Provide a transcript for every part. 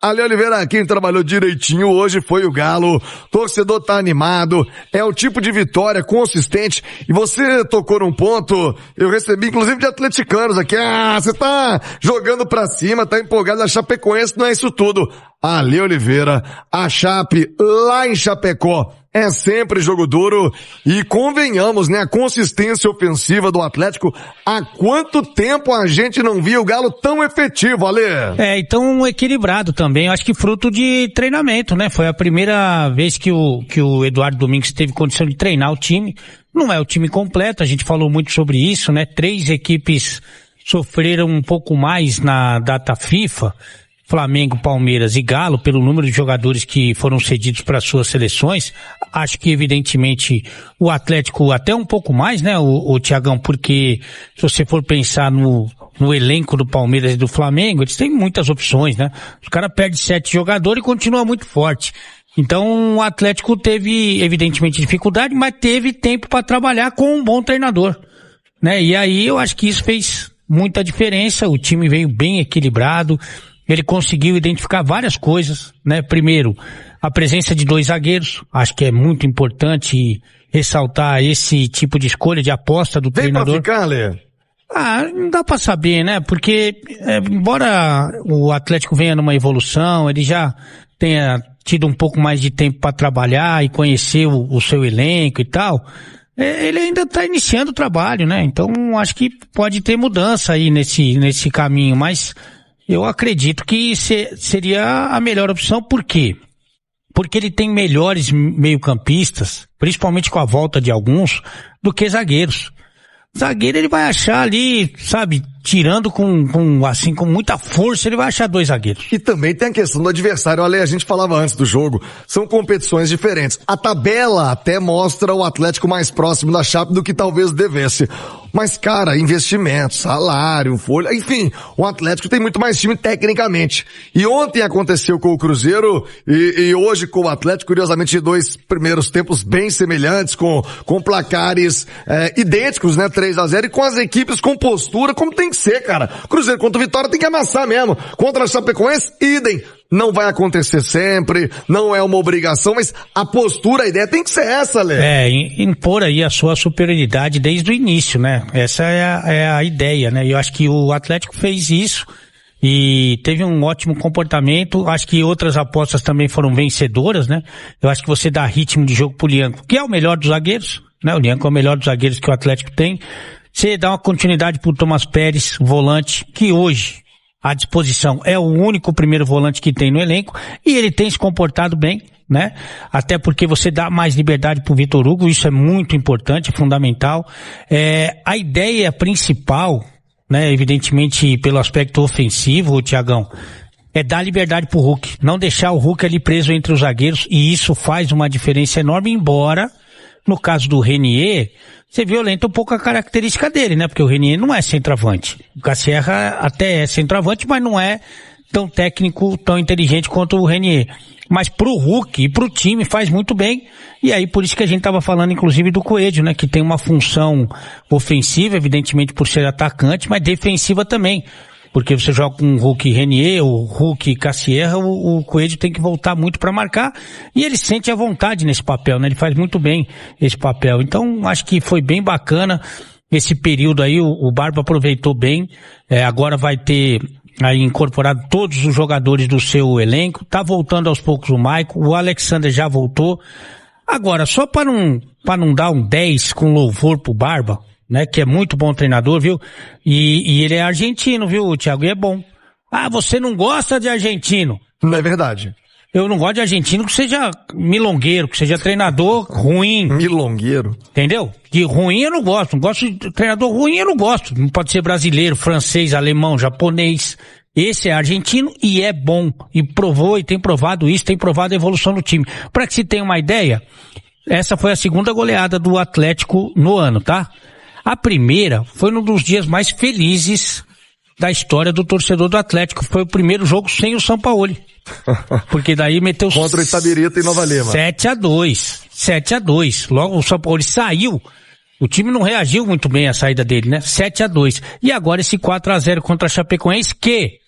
Ale Oliveira, quem trabalhou direitinho hoje foi o Galo. Torcedor tá animado, é o tipo de vitória consistente. E você tocou num ponto, eu recebi inclusive de atleticanos aqui. Você tá jogando pra cima, tá empolgado. A Chapecoense não é isso tudo. Ale Oliveira, a Chape lá em Chapecó é sempre jogo duro e convenhamos, né, a consistência ofensiva do Atlético. Há quanto tempo a gente não via o Galo tão efetivo, Ale? Então equilibrado também, eu acho que fruto de treinamento, né? Foi a primeira vez que o Eduardo Domingues teve condição de treinar o time. Não é o time completo, a gente falou muito sobre isso, né? 3 equipes sofreram um pouco mais na data FIFA. Flamengo, Palmeiras e Galo, pelo número de jogadores que foram cedidos para suas seleções. Acho que evidentemente o Atlético até um pouco mais, né, o Thiagão, porque se você for pensar no elenco do Palmeiras e do Flamengo, eles têm muitas opções, né? Os caras perdem 7 jogadores e continua muito forte. Então o Atlético teve evidentemente dificuldade, mas teve tempo para trabalhar com um bom treinador, né? E aí eu acho que isso fez muita diferença, o time veio bem equilibrado. Ele conseguiu identificar várias coisas, né? Primeiro, a presença de 2 zagueiros. Acho que é muito importante ressaltar esse tipo de escolha, de aposta do treinador. Pra ficar, Lê? Não dá pra saber, né? Porque, embora o Atlético venha numa evolução, ele já tenha tido um pouco mais de tempo para trabalhar e conhecer o seu elenco e tal, ele ainda tá iniciando o trabalho, né? Então, acho que pode ter mudança aí nesse caminho, mas eu acredito que seria a melhor opção. Por quê? Porque ele tem melhores meio-campistas, principalmente com a volta de alguns, do que zagueiros. Zagueiro ele vai achar ali, sabe, tirando com muita força, ele vai achar 2 zagueiros. E também tem a questão do adversário. Olha, a gente falava antes do jogo, são competições diferentes. A tabela até mostra o Atlético mais próximo da Chape do que talvez devesse. Mas, cara, investimento, salário, folha, enfim, o Atlético tem muito mais time tecnicamente. E ontem aconteceu com o Cruzeiro e hoje com o Atlético, curiosamente, de 2 primeiros tempos bem semelhantes, com placares idênticos, né, 3-0, e com as equipes com postura, como tem que ser, cara. Cruzeiro contra o Vitória tem que amassar mesmo. Contra a Chapecoense, idem. Não vai acontecer sempre, não é uma obrigação, mas a postura, a ideia tem que ser essa, Lê. Impor aí a sua superioridade desde o início, né? Essa é a ideia, né? E eu acho que o Atlético fez isso e teve um ótimo comportamento. Acho que outras apostas também foram vencedoras, né? Eu acho que você dá ritmo de jogo pro Lianco, que é o melhor dos zagueiros, né? O Lianco é o melhor dos zagueiros que o Atlético tem. Você dá uma continuidade pro Thomas Pérez, volante, que hoje à disposição é o único primeiro volante que tem no elenco, e ele tem se comportado bem, né? Até porque você dá mais liberdade pro Vitor Hugo, isso é muito importante, fundamental. A ideia principal, né, evidentemente pelo aspecto ofensivo, Thiagão, é dar liberdade pro Hulk, não deixar o Hulk ali preso entre os zagueiros, e isso faz uma diferença enorme, embora no caso do Renier, você violenta um pouco a característica dele, né? Porque o Renier não é centroavante. O Cassierra até é centroavante, mas não é tão técnico, tão inteligente quanto o Renier. Mas pro Hulk e pro time faz muito bem. E aí por isso que a gente tava falando inclusive do Coelho, né? Que tem uma função ofensiva, evidentemente por ser atacante, mas defensiva também. Porque você joga com o Hulk e Renier, o Hulk e Cassierra, o Coelho tem que voltar muito para marcar, e ele sente a vontade nesse papel, né? Ele faz muito bem esse papel. Então, acho que foi bem bacana esse período aí, o Barba aproveitou bem, agora vai ter aí incorporado todos os jogadores do seu elenco, tá voltando aos poucos o Maicon, o Alexander já voltou. Agora, só para não dar um 10 com louvor pro Barba, né, que é muito bom treinador, viu? E ele é argentino, viu, Thiago? E é bom. Você não gosta de argentino? Não é verdade. Eu não gosto de argentino que seja milongueiro, que seja treinador ruim. Milongueiro? Entendeu? De ruim eu não gosto. Não gosto de treinador ruim, eu não gosto. Não pode ser brasileiro, francês, alemão, japonês. Esse é argentino e é bom. E provou, e tem provado isso, tem provado a evolução do time. Para que se tenha uma ideia, essa foi a 2ª goleada do Atlético no ano, tá? A primeira foi um dos dias mais felizes da história do torcedor do Atlético. Foi o primeiro jogo sem o Sampaoli. Porque daí meteu contra o Itabirita e Nova Lima. 7-2. Logo o Sampaoli saiu. O time não reagiu muito bem à saída dele, né? 7-2. E agora esse 4-0 contra a Chapecoense, que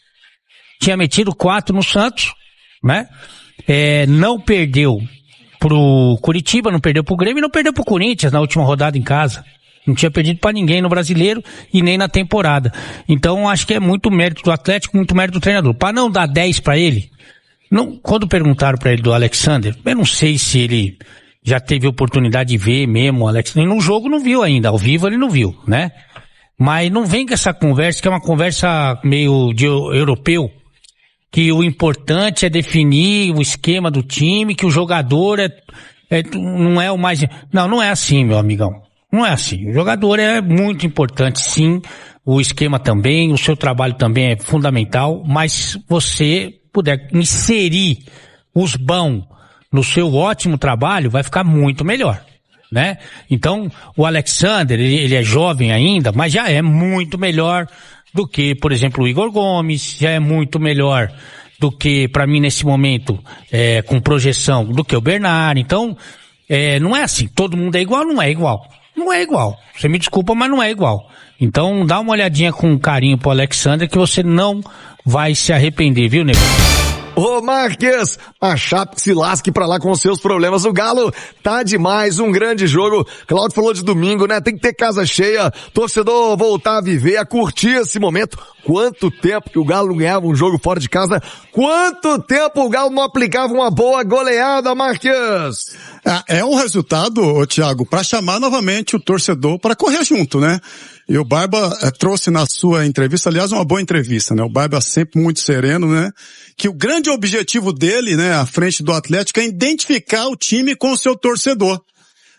tinha metido 4 no Santos né? Não perdeu pro Curitiba, não perdeu pro Grêmio e não perdeu pro Corinthians na última rodada em casa. Não tinha perdido pra ninguém no Brasileiro e nem na temporada. Então acho que é muito mérito do Atlético, muito mérito do treinador. Para não dar 10 pra ele, quando perguntaram pra ele do Alexander, eu não sei se ele já teve oportunidade de ver mesmo o Alexander. No jogo não viu ainda, ao vivo ele não viu, né? Mas não vem com essa conversa, que é uma conversa meio de europeu, que o importante é definir o esquema do time, que o jogador não é o mais... Não é assim, meu amigão. Não é assim. O jogador é muito importante, sim. O esquema também, o seu trabalho também é fundamental, mas se você puder inserir os bons no seu ótimo trabalho, vai ficar muito melhor, né? Então, o Alexander, ele é jovem ainda, mas já é muito melhor do que, por exemplo, o Igor Gomes, já é muito melhor do que, para mim, nesse momento, com projeção, do que o Bernard. Então, não é assim, todo mundo é igual, não é igual. Não é igual. Você me desculpa, mas não é igual. Então, dá uma olhadinha com carinho pro Alexander que você não vai se arrepender, viu, nego? Ô Marques, a Chape que se lasque pra lá com os seus problemas. O Galo tá demais, um grande jogo. Claudio falou de domingo, né? Tem que ter casa cheia, torcedor voltar a viver, a curtir esse momento. Quanto tempo que o Galo não ganhava um jogo fora de casa? Quanto tempo o Galo não aplicava uma boa goleada, Marques? É um resultado, Thiago, para chamar novamente o torcedor para correr junto, né? E o Barba trouxe na sua entrevista, aliás, uma boa entrevista, né? O Barba sempre muito sereno, né? Que o grande objetivo dele, né, à frente do Atlético, é identificar o time com o seu torcedor.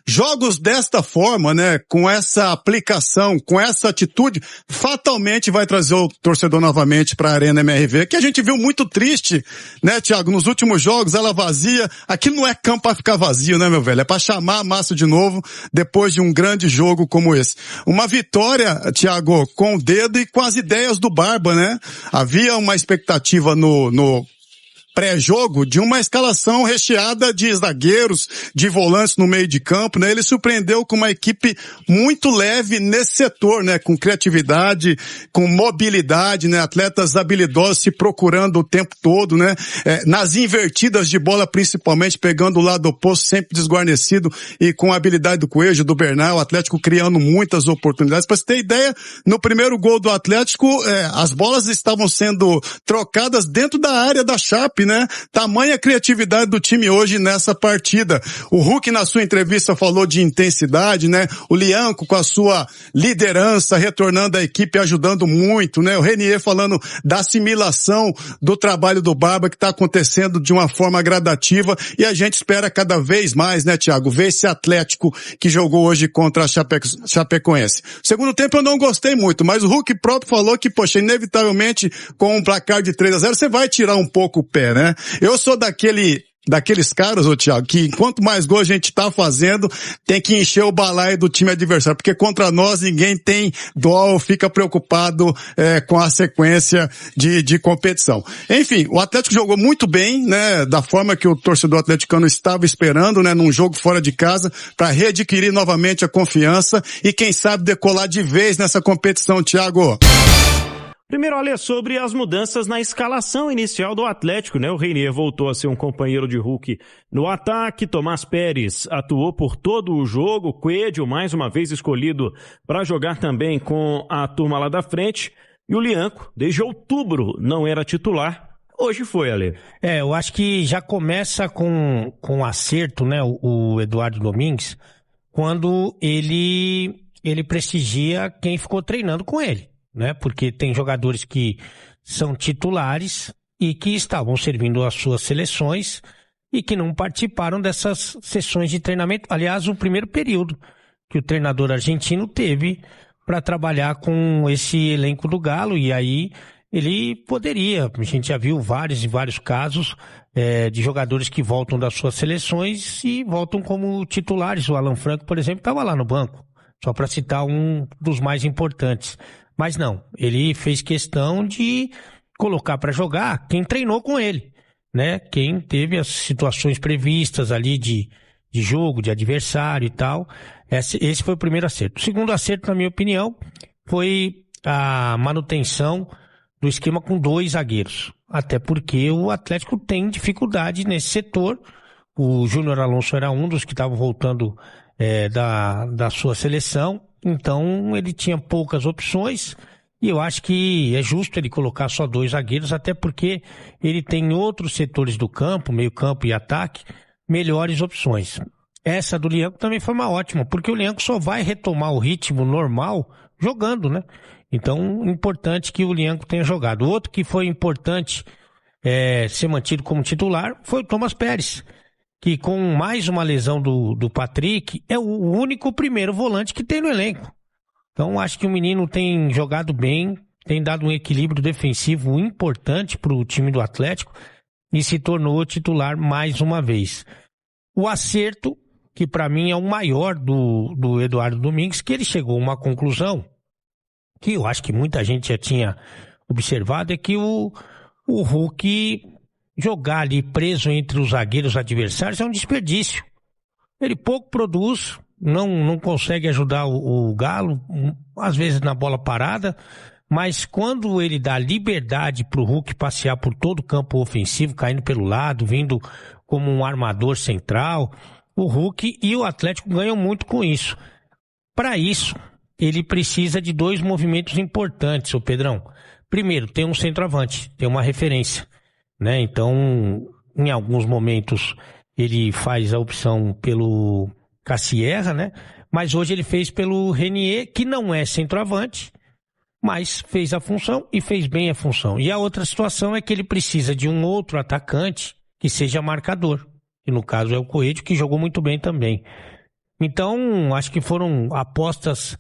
Jogos desta forma, né, com essa aplicação, com essa atitude, fatalmente vai trazer o torcedor novamente para a Arena MRV, que a gente viu muito triste, né, Thiago, nos últimos jogos, ela vazia. Aqui não é campo para ficar vazio, né, meu velho? É para chamar a massa de novo depois de um grande jogo como esse. Uma vitória, Thiago, com o dedo e com as ideias do Barba, né? Havia uma expectativa no pré-jogo de uma escalação recheada de zagueiros, de volantes no meio de campo, né? Ele surpreendeu com uma equipe muito leve nesse setor, né? Com criatividade, com mobilidade, né? Atletas habilidosos se procurando o tempo todo, né? Nas invertidas de bola, principalmente, pegando o lado oposto, sempre desguarnecido e com a habilidade do Coelho, do Bernal, o Atlético criando muitas oportunidades. Para você ter ideia, no primeiro gol do Atlético, as bolas estavam sendo trocadas dentro da área da Chape, né? Tamanha criatividade do time hoje nessa partida. O Hulk na sua entrevista falou de intensidade, né? O Lianco com a sua liderança retornando à equipe, ajudando muito, né? O Renier falando da assimilação do trabalho do Barba que está acontecendo de uma forma gradativa e a gente espera cada vez mais, né, Thiago, ver esse Atlético que jogou hoje contra a Chapecoense. Segundo tempo eu não gostei muito, mas o Hulk próprio falou que, poxa, inevitavelmente com um placar de 3-0 você vai tirar um pouco o pé, né? Eu sou daqueles caras, ô Thiago, que quanto mais gol a gente tá fazendo, tem que encher o balaio do time adversário, porque contra nós ninguém tem dó ou fica preocupado com a sequência de competição. Enfim, o Atlético jogou muito bem, né, da forma que o torcedor atleticano estava esperando, né, num jogo fora de casa, para readquirir novamente a confiança e quem sabe decolar de vez nessa competição, Thiago. Primeiro, olha, sobre as mudanças na escalação inicial do Atlético, né? O Reinier voltou a ser um companheiro de Hulk no ataque, Tomás Pérez atuou por todo o jogo, Coelho mais uma vez escolhido para jogar também com a turma lá da frente, e o Lianco, desde outubro, não era titular, hoje foi, Ale. Eu acho que já começa com acerto, né, o Eduardo Domingues, quando ele prestigia quem ficou treinando com ele, né? Porque tem jogadores que são titulares e que estavam servindo as suas seleções e que não participaram dessas sessões de treinamento. Aliás, o primeiro período que o treinador argentino teve para trabalhar com esse elenco do Galo, e aí ele poderia, a gente já viu vários e vários casos de jogadores que voltam das suas seleções e voltam como titulares. O Alan Franco, por exemplo, estava lá no banco, só para citar um dos mais importantes. Mas não, ele fez questão de colocar para jogar quem treinou com ele, né? Quem teve as situações previstas ali de jogo, de adversário e tal. Esse foi o primeiro acerto. O segundo acerto, na minha opinião, foi a manutenção do esquema com 2 zagueiros. até porque o Atlético tem dificuldade nesse setor. O Júnior Alonso era um dos que estavam voltando da sua seleção, então ele tinha poucas opções, e eu acho que é justo ele colocar só 2 zagueiros, até porque ele tem outros setores do campo, meio campo e ataque, melhores opções. Essa do Lianco também foi uma ótima, porque o Lianco só vai retomar o ritmo normal jogando, né? Então, importante que o Lianco tenha jogado. O outro que foi importante ser mantido como titular foi o Thomas Pérez, que com mais uma lesão do Patrick, é o único primeiro volante que tem no elenco. Então, acho que o menino tem jogado bem, tem dado um equilíbrio defensivo importante para o time do Atlético e se tornou titular mais uma vez. O acerto, que para mim é o maior do Eduardo Domingues, que ele chegou a uma conclusão que eu acho que muita gente já tinha observado, é que o Hulk jogar ali preso entre os zagueiros adversários é um desperdício. Ele pouco produz, não consegue ajudar o Galo, às vezes na bola parada, mas quando ele dá liberdade para o Hulk passear por todo o campo ofensivo, caindo pelo lado, vindo como um armador central, o Hulk e o Atlético ganham muito com isso. Para isso, ele precisa de 2 movimentos importantes, ô Pedrão. Primeiro, tem um centroavante, tem uma referência, né? Então, em alguns momentos, ele faz a opção pelo Cassierra, né? Mas hoje ele fez pelo Renier, que não é centroavante, mas fez a função e fez bem a função. E a outra situação é que ele precisa de um outro atacante que seja marcador, e no caso é o Coelho, que jogou muito bem também. Então, acho que foram apostas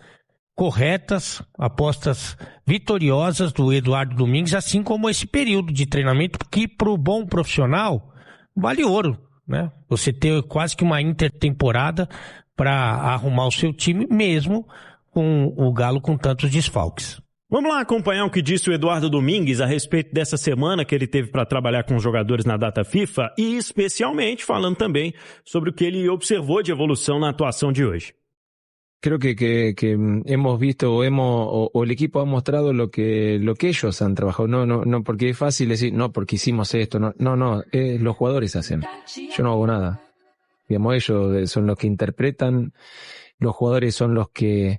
corretas, apostas vitoriosas do Eduardo Domingues, assim como esse período de treinamento que para o bom profissional vale ouro, né? Você ter quase que uma intertemporada para arrumar o seu time, mesmo com o Galo com tantos desfalques. Vamos lá acompanhar o que disse o Eduardo Domingues a respeito dessa semana que ele teve para trabalhar com os jogadores na data FIFA e especialmente falando também sobre o que ele observou de evolução na atuação de hoje. Creo que hemos visto o el equipo ha mostrado lo que ellos han trabajado. No porque es fácil decir, no, porque hicimos esto. No, los jugadores hacen. Yo no hago nada. Digamos, ellos son los que interpretan, los jugadores son los que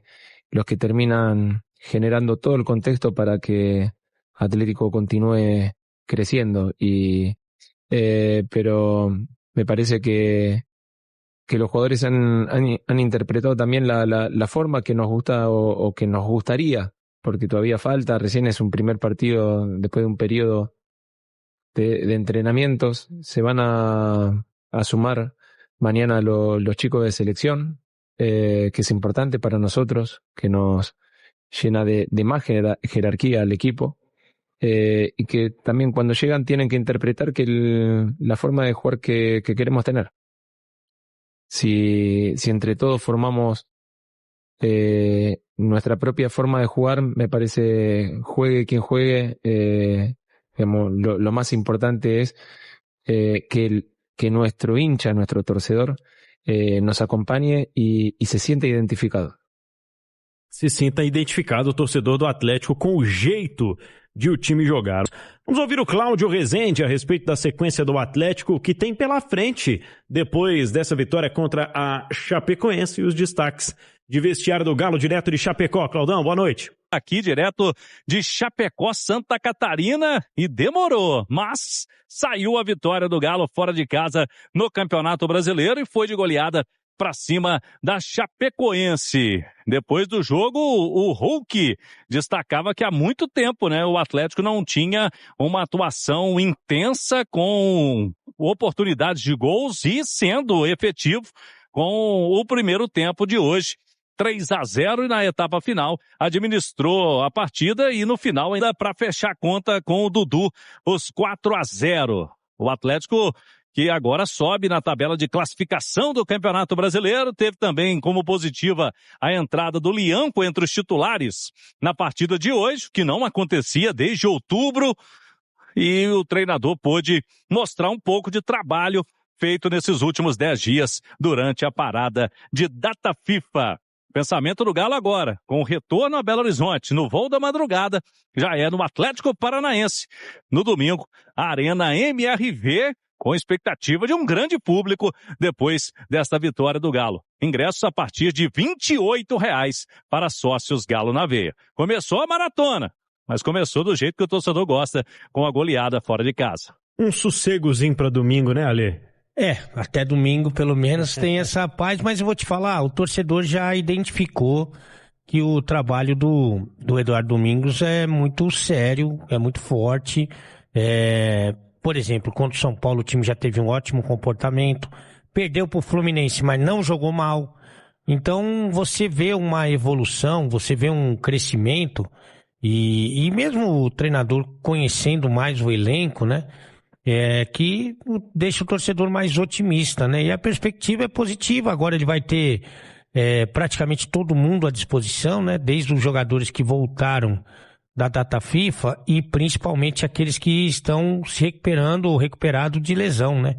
terminan generando todo el contexto para que Atlético continúe creciendo. Pero me parece que los jugadores han interpretado también la forma que nos gusta o que nos gustaría, porque todavía falta, recién es un primer partido después de un periodo de entrenamientos. Se van a sumar mañana los chicos de selección, que es importante para nosotros, que nos llena de más jerarquía al equipo, y que también cuando llegan tienen que interpretar que la forma de jugar que queremos tener. Si entre todos formamos nuestra propia forma de jugar, me parece, juegue quien juegue, digamos, lo más importante es que nuestro hincha, nuestro torcedor, nos acompañe y se sienta identificado. Se sinta identificado o torcedor do Atlético com o jeito de o time jogar. Vamos ouvir o Cláudio Rezende a respeito da sequência do Atlético que tem pela frente depois dessa vitória contra a Chapecoense e os destaques de vestiário do Galo direto de Chapecó. Claudão, boa noite. Aqui direto de Chapecó, Santa Catarina, e demorou, mas saiu a vitória do Galo fora de casa no Campeonato Brasileiro e foi de goleada para cima da Chapecoense. Depois do jogo, o Hulk destacava que há muito tempo, né, o Atlético não tinha uma atuação intensa com oportunidades de gols e sendo efetivo com o primeiro tempo de hoje. 3-0 e na etapa final administrou a partida e no final ainda para fechar a conta com o Dudu, os 4-0. O Atlético que agora sobe na tabela de classificação do Campeonato Brasileiro, teve também como positiva a entrada do Lianco entre os titulares na partida de hoje, que não acontecia desde outubro, e o treinador pôde mostrar um pouco de trabalho feito nesses últimos 10 dias durante a parada de data FIFA. Pensamento do Galo agora, com o retorno a Belo Horizonte, no voo da madrugada, já é no Atlético Paranaense. No domingo, a Arena MRV, com expectativa de um grande público depois desta vitória do Galo. Ingressos a partir de R$ 28 para sócios Galo na Veia. Começou a maratona, mas começou do jeito que o torcedor gosta, com a goleada fora de casa. Um sossegozinho para domingo, né, Ale? Até domingo pelo menos tem essa paz, mas eu vou te falar, o torcedor já identificou que o trabalho do Eduardo Domingos é muito sério, é muito forte. Por exemplo, contra o São Paulo o time já teve um ótimo comportamento, perdeu pro Fluminense, mas não jogou mal. Então você vê uma evolução, você vê um crescimento e mesmo o treinador conhecendo mais o elenco, né? Que deixa o torcedor mais otimista, né? E a perspectiva é positiva. Agora ele vai ter praticamente todo mundo à disposição, né? Desde os jogadores que voltaram da data FIFA e principalmente aqueles que estão se recuperando ou recuperados de lesão, né?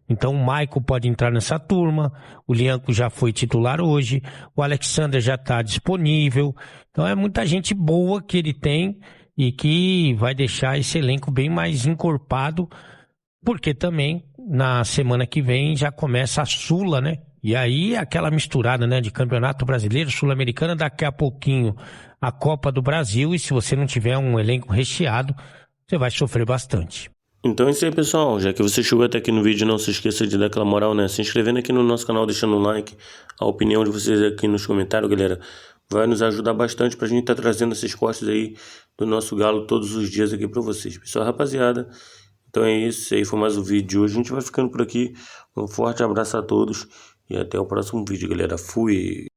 Então o Maicon pode entrar nessa turma, o Lianco já foi titular hoje, o Alexander já está disponível. Então é muita gente boa que ele tem e que vai deixar esse elenco bem mais encorpado, porque também na semana que vem já começa a Sula, né? E aí aquela misturada, né, de Campeonato Brasileiro, Sul-Americana, daqui a pouquinho a Copa do Brasil, e se você não tiver um elenco recheado, você vai sofrer bastante. Então é isso aí, pessoal. Já que você chegou até aqui no vídeo, não se esqueça de dar aquela moral, né? Se inscrevendo aqui no nosso canal, deixando um like, a opinião de vocês aqui nos comentários, galera, vai nos ajudar bastante pra gente estar trazendo esses cortes aí do nosso Galo todos os dias aqui pra vocês. Pessoal, rapaziada, então é isso aí, foi mais um vídeo de hoje. A gente vai ficando por aqui. Um forte abraço a todos e até o próximo vídeo, galera. Fui!